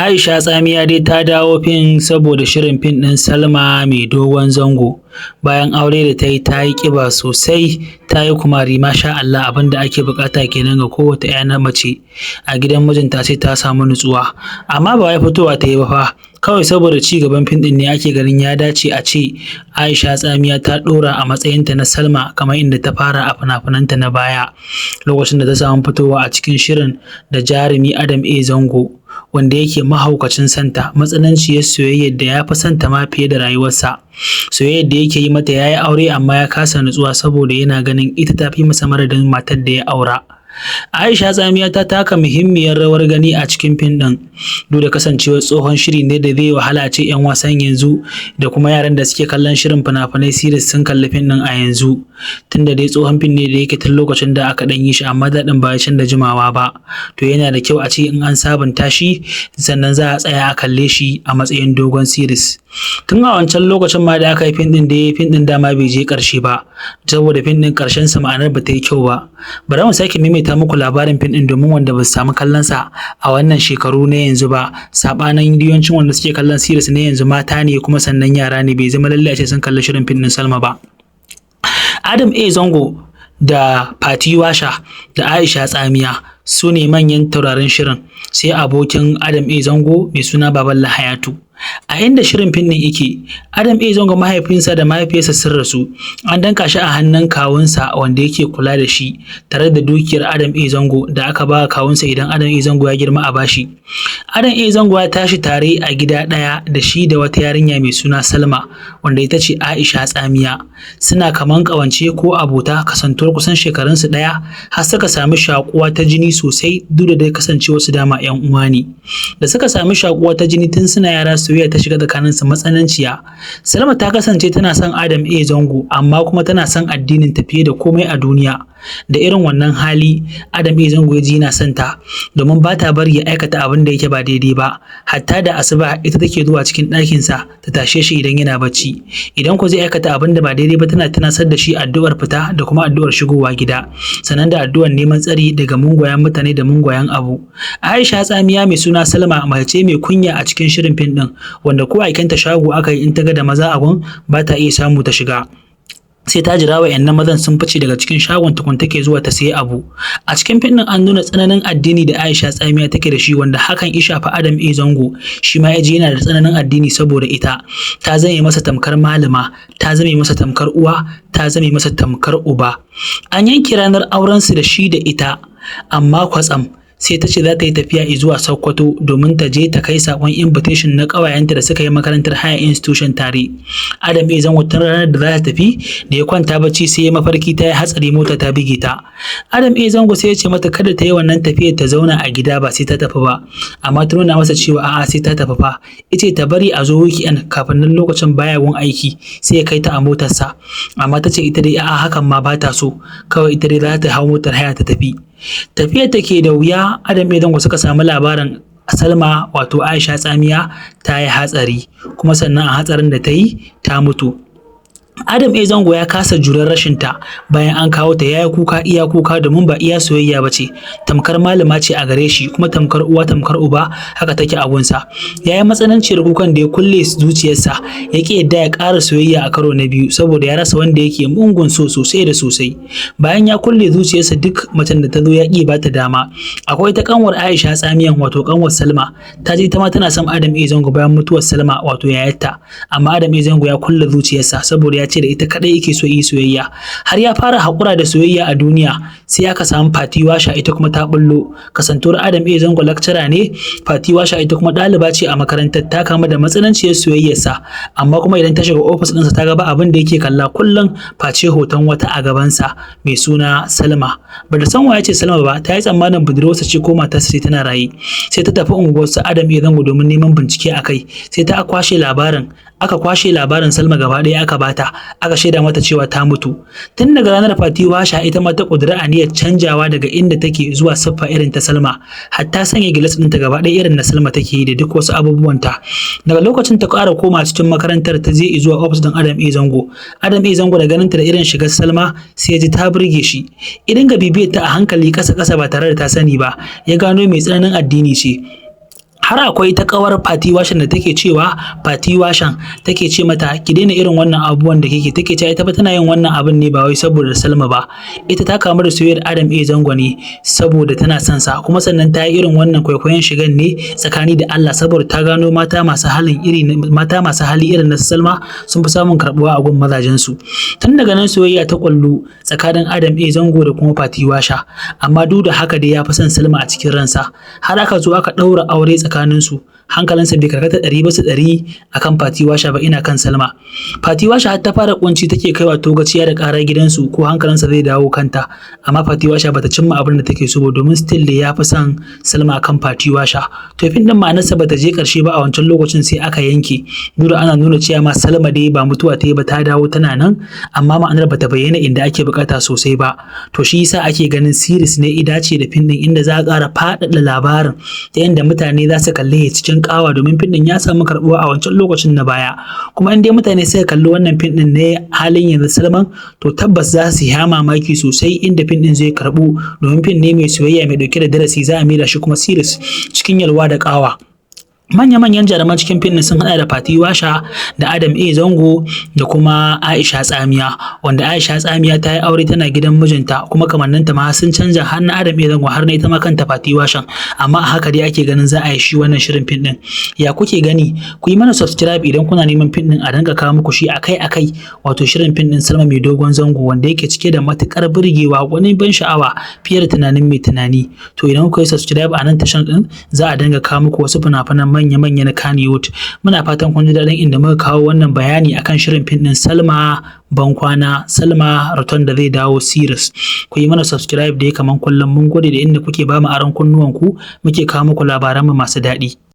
Aisha Tsamiya dai ta dawo fim saboda shirin fim ɗin Salma mai dogon zango. Bayan aure da ta yi ƙiba sosai, ta yi kumari masha Allah abin da ake buƙata kenan ga kowace 'ya na mace a gidan mijinta sai ta samu nutsuwa. Amma ba wai fitowa ta yi ba fa, kawai saboda ci gaban fim ɗin ne ake ganin ya dace a ce Aisha Tsamiya ta ɗora a matsayinta na Salma kamar inda ta fara a fina-finanta na baya, lokacin da ta samu fitowa a cikin shirin da jarumi Adam A. Zango, wanda yake mahaukacin santa, matsananciyar soyayyar da ya fi santa ma fiye da rayuwarsa. Soyayyar da yake yi mata ya yi aure amma ya kasa nutsuwa saboda yana ganin ita ta fi masa madadin matar da ya aura. Aisha Tsamiya ta taka muhimmiyar rawar gani a cikin fim ɗin, duk da kasancewar tsohon shiri ne da zai wahala a ce 'yan wasan yanzu da kuma yaran da suke kallon shirin fina-finai series sun kalli fim ɗin a yanzu, tunda dai tsohon fim ne da yake tun lokacin da aka ɗan yi shi amma daɗin ba can da jimawa ba. To yana da kyau a ce in an sabunta shi sannan za a tsaya a kalle shi a matsayin dogon series. Tun a wancan lokacin ma da aka yi fim ɗin dama bai je ƙarshe ba, saboda fim ɗin ƙarshensa ma'anar ba ta yi kyau ba. Bari mu sake maimaita muku labarin fim ɗin domin wanda ba su samu kallon sa a wannan shekaru na yanzu ba, saɓanin yawancin wanda suke kallon series na yanzu mata ne kuma sannan yara ne, bai zama lallai a ce sun kalli shirin fim ɗin Salma ba. Adam A. Zango da Fati Washa da Aisha Tsamiya su ne manyan taurarin shirin, sai abokin Adam A. Zango mai suna Baballa Hayatu. A inda shirin fim ɗin yake, Adam A. Zango mahaifinsa da mahaifiyarsa sun rasu, an danka shi a hannun kawunsa wanda yake kula da shi, tare da dukiyar Adam A. Zango da aka ba kawunsa idan Adam A. Zango ya girma a bashi. Adam A. Zango ya tashi tare a gida ɗaya da shi da wata yarinya mai suna Salma, wanda ita ce Aisha Tsamiya. Suna kaman ƙawance ko abota kasantuwar kusan shekarunsu ɗaya, har suka sami shaƙuwa ta jini sosai duk da dai kasancewarsu dama 'yan uwa ne. Da suka sami shaƙuwa ta jini tun suna yara, soyayya ta shiga tsakaninsu matsananciya. Salma ta kasance tana son Adam A. Zango amma kuma tana son addinin ta fiye da komai a duniya. Da irin wannan hali, Adam A. Zango ya ji yana son ta, domin ba ta bari ya aikata abin da yake ba daidai ba. Hatta da asuba ita take zuwa cikin ɗakinsa ta tashe shi idan yana bacci. Idan ko zai aikata abin da ba daidai ba tana tunasar da shi addu'ar fita da kuma addu'ar shigowa gida, sannan da addu'ar neman tsari daga mungwayen mutane da mungwayen abu. Aisha Tsamiya mai suna Salma mace ce mai kunya a cikin shirin fim ɗin, wanda ko aikenta shago aka yi in ta ga da maza a gun ba ta iya samu ta shiga, sai ta jira wa'yannan mazan sun fice daga cikin shagon tukun take zuwa ta sayi abu. A cikin fim ɗin an nuna tsananin addini da Aisha Tsamiya take da shi, wanda hakan ya shafi Adam A. Zango, shi ma ya ji yana da tsananin addini saboda ita ta zame masa tamkar malama, ta zame masa tamkar uwa, ta zame masa tamkar uba. An yanke ranar aurensu da shi da ita, amma kwatsam sai ta ce za ta yi tafiya zuwa Sokoto domin ta je ta kai sakon invitation na ƙawayenta da suka yi makarantar higher institution tare. Adam A. Zango tun ranar da za ta tafi da ya kwanta bacci sai ya mafarki ta yi hatsari mota ta bige ta. Adam A. Zango sai ya ce mata kada ta yi wannan tafiyar, ta zauna a gida ba sai ta tafi ba, amma ta nuna masa cewa a'a sai ta tafi fa. Ita ta bari a zo weekend kafin nan lokacin baya gun aiki sai ya kai ta a motarsa, amma ta ce ita dai a'a hakan ma ba ta so, kawai ita dai za ta hau motar haya ta tafi. Tafiyar take da wuya, Adam A. Zango suka samu labarin Salma wato Aisha Tsamiya ta yi hatsari, kuma sannan a hatsarin da ta yi ta mutu. Adam A. Zango ya kasa jurar rashinta, bayan an kawo ta ya yi kuka iya kuka domin ba iya soyayya ba ce, tamkar malama ce a gare shi kuma tamkar uwa tamkar uba haka take a gunsa. Ya yi matsananciyar kukan da ya kulle zuciyarsa, ya ƙi yadda ya ƙara soyayya a karo na biyu saboda ya rasa wanda yake mungun so sosai da sosai. Bayan ya kulle zuciyarsa duk macen da ta zo ya ƙi ba ta dama. Akwai ta ƙanwar Aisha Tsamiyan wato ƙanwar Salma, ta je ita ma tana son Adam A. Zango bayan mutuwar Salma wato yayarta, amma Adam A. Zango ya kulle zuciyarsa saboda ya ce da ita kadai yake so yi soyayya. Har ya fara haƙura da soyayya a duniya, sai aka samu Fati Washa, ita kuma ta bullo. Kasantuwar Adam A. Zango lecturer ne, Fati Washa ita kuma ɗaliba ce a makarantar, ta kama da matsananciyar soyayyarsa, amma kuma idan ta shiga ofis ɗinsa ta ga ba abin da yake kalla kullum face hoton wata a gabansa mai suna Salma. Ba da san waye ce Salma ba, ta yi tsammanin budurwarsa ce ko matarsa ce tana raye, sai ta tafi unguwarsa Adam A. Zango domin neman bincike a kai, sai ta kwashe labarin Salma gaba ɗaya aka bata, aka shaida mata cewa ta mutu. Tun daga ranar Fati Washa ita ma ta ƙudiri aniyar canjawa daga inda take zuwa siffa irin ta Salma, hatta sanya gilas ɗinta gaba ɗaya irin na Salma take yi da duk wasu abubuwanta. Daga lokacin ta ƙara koma cikin makarantar ta je zuwa ofis ɗin Adam A. Zango. Adam A. Zango da ganinta da irin shigar Salma sai ya ji ta burge shi. Idan ga bibiyar ta a hankali ƙasa-ƙasa ba tare da ta sani ba, ya gano mai tsananin addini ce. har akwai ta ƙawar Fati Washan da take cewa Fati Washan take ce mata ki daina irin wannan abubuwan da kike, take cewa ita ba tana yin wannan abin ne ba wai saboda Salma ba, ita ta kamu da soyayyar Adam A Zango ne saboda tana son sa, kuma sannan ta yi irin wannan kwaikwayon shigan ne tsakani da Allah saboda ta gano mata masu hali irin na Salma sun fi samun karɓuwa a gun mazajen su. Tun daga nan soyayya ta kullu tsakanin Adam A Zango da kuma Fati Washa, amma duk da haka dai ya fi son Salma a cikin ransa, har aka zo aka ɗaura aure tsakanin su. Hankalinsa bai karkata 100% akan Fati Washa ba, ina kan Salma. Fati Washa har ta fara kunci take kaiwa togaciya da ƙarar gidansu ko hankalinsa zai dawo kanta, amma Fati Washa bata cimma abin da take so ba domin still da ya fi son Salma akan Fati Washa. To fin din ma'anarsa bata je ƙarshe ba a wancan lokacin sai aka yanke. Duk ana nuna cewa ma Salma dai ba mutuwa ta yi ba, ta dawo tana nan, amma ma'anar bata bayyana inda ake bukata sosai ba. To shi yasa ake ganin series ne idace da fin din inda za a ƙara faɗaɗa labarin ta yadda mutane za su kalle cikin ƙawa, domin fin din ya samu karɓuwa a wancan lokacin na baya. Kuma in dai mutane suka kalli wannan fin din ne halin yanzu Salman, to tabbas za su yi mamaki sosai inda fin din zai karɓu, domin fin ne mai soyayya mai ɗauke da darasi, za a maida shi kuma series cikin yalwa da ƙawa. Manya-manyan jaruman cikin fim sun hada da Fati Washa da Adam A Zango da kuma Aisha Tsamiya, wanda Aisha Tsamiya ta yi aure tana gidan mijinta, kuma kamanninta ma sun canja har na Adam A Zango har na ita ma kanta Fati Washan, amma a haka dai ake ganin za a yi shi wannan shirin fim din. Ya kuke gani? Ku yi mana subscribe idan kuna neman fim din a dinga kawo muku shi akai-akai, wato shirin fim din Salma mai dogon zango wanda yake cike da matukar burgewa, wani ban sha'awa fiye da tunanin mai tunani. To idan kuka yi subscribe a nan tashar din, za a dinga kawo muku wasu fina-finan manya-manya na Kannywood. Muna fatan kun ji daɗin inda muka kawo wannan bayani akan shirin fim ɗin Salma Bankwana, Salma Return da zai dawo series. Ku yi mana subscribe dai kaman kullum. Mun gode da inda kuke ba mu aron kunnuwanku muke kawo muku labaran mu masu daɗi.